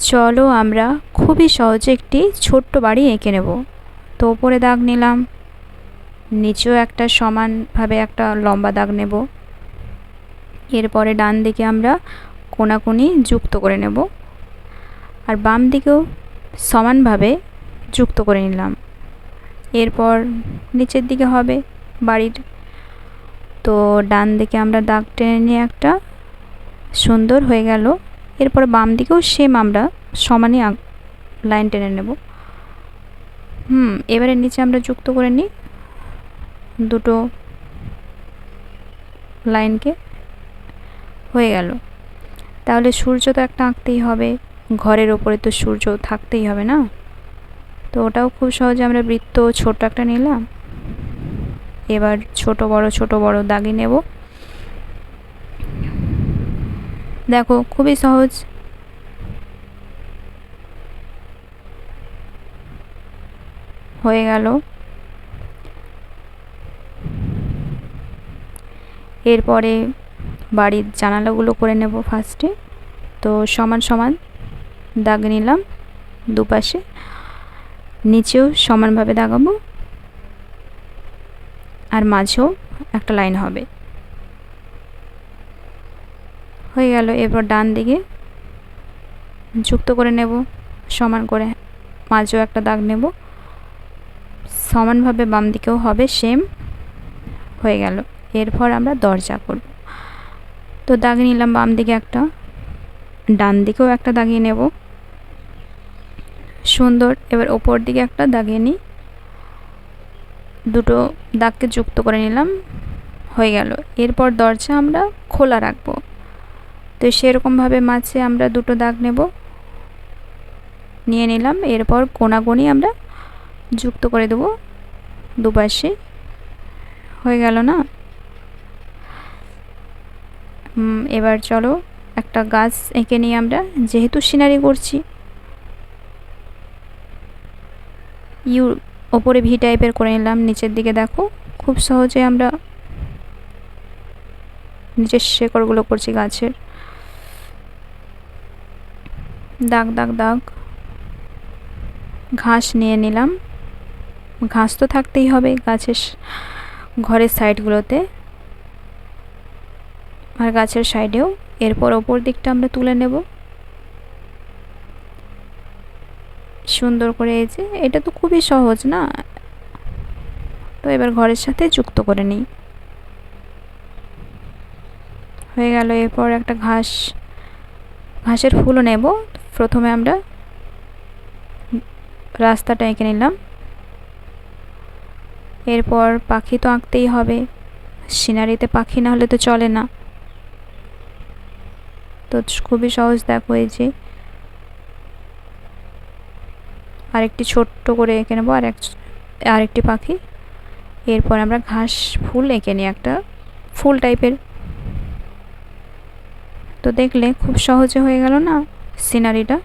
চলো আমরা খুবই সহজে একটি ছোট্ট বাড়ি এঁকে নেব। তো ওপরে দাগ নিলাম, নিচেও একটা সমানভাবে একটা লম্বা দাগ নেব। এরপরে ডান দিকে আমরা কোণাকুনি যুক্ত করে নেব, আর বাম দিকেও সমানভাবে যুক্ত করে নিলাম। এরপর নিচের দিকে হবে বাড়ির, তো ডান দিকে আমরা দাগ টেনে নিয়ে একটা সুন্দর হয়ে গেল। এরপর বাম দিকেও সেম আমরা সমানই লাইন টেনে নেব। এবারে নিচে আমরা যুক্ত করে নিই দুটো লাইনকে। হয়ে গেল। তাহলে সূর্য তো একটা আঁকতেই হবে, ঘরের ওপরে তো সূর্য থাকতেই হবে না? তো ওটাও খুব সহজে আমরা বৃত্ত ছোট একটা নিলাম। এবার ছোট বড় দাগি নেব। দেখো খুবই সহজ। হয়ে গেল। এরপরে বাড়ির জানালাগুলো করে নেব ফার্স্টে। তো সমান সমান দাগ নিলাম দুপাশে, নিচেও সমানভাবে দাগাবো, আর মাঝেও একটা লাইন হবে। হয়ে গেল। এরপর ডান দিকে যুক্ত করে নেব সমান করে, মাঝেও একটা দাগ নেব, সমানভাবে বাম দিকেও হবে সেম। হয়ে গেল। এরপর আমরা দরজা করব। তো দাগ নিলাম বাম দিকে একটা, ডান দিকেও একটা দাগিয়ে নেব সুন্দর। এবার ওপর দিকে একটা দাগিয়ে নিই, দুটো দাগকে যুক্ত করে নিলাম। হয়ে গেল। এরপর দরজা আমরা খোলা রাখবো, তো সেরকমভাবে মাঝে আমরা দুটো দাগ নেব, নিয়ে নিলাম। এরপর কোণাকুনি আমরা যুক্ত করে দেব দুপাশে। হয়ে গেল না? এবার চলো একটা গাছ এঁকে নিই আমরা, যেহেতু সিনারি করছি। ওপরে ভি টাইপের করে নিলাম, নিচের দিকে দেখো খুব সহজে আমরা নিচের শেকড়গুলো করছি গাছের। দাগ দাগ দাগ। ঘাস নিয়ে নিলাম, ঘাস তো থাকতেই হবে গাছের ঘরের সাইডগুলোতে আর গাছের সাইডেও। এরপর ওপর দিকটা আমরা তুলে নেব সুন্দর করে। এই যে এটা তো খুবই সহজ না? তো এবার ঘরের সাথে যুক্ত করে নিই। হয়ে গেল। এরপর একটা ঘাসের ফুলও নেব। প্রথমে আমরা রাস্তাটা এঁকে নিলাম। এরপর পাখি তো আঁকতেই হবে, সিনারিতে পাখি না হলে তো চলে না। তো খুবই সহজ, দেখো এই যে আরেকটি ছোট্ট করে এঁকে নেবো, আরেকটি পাখি। এরপর আমরা ঘাস ফুল এঁকে নিই, একটা ফুল টাইপের। তো দেখলে খুব সহজে হয়ে গেল না সিনারিটা?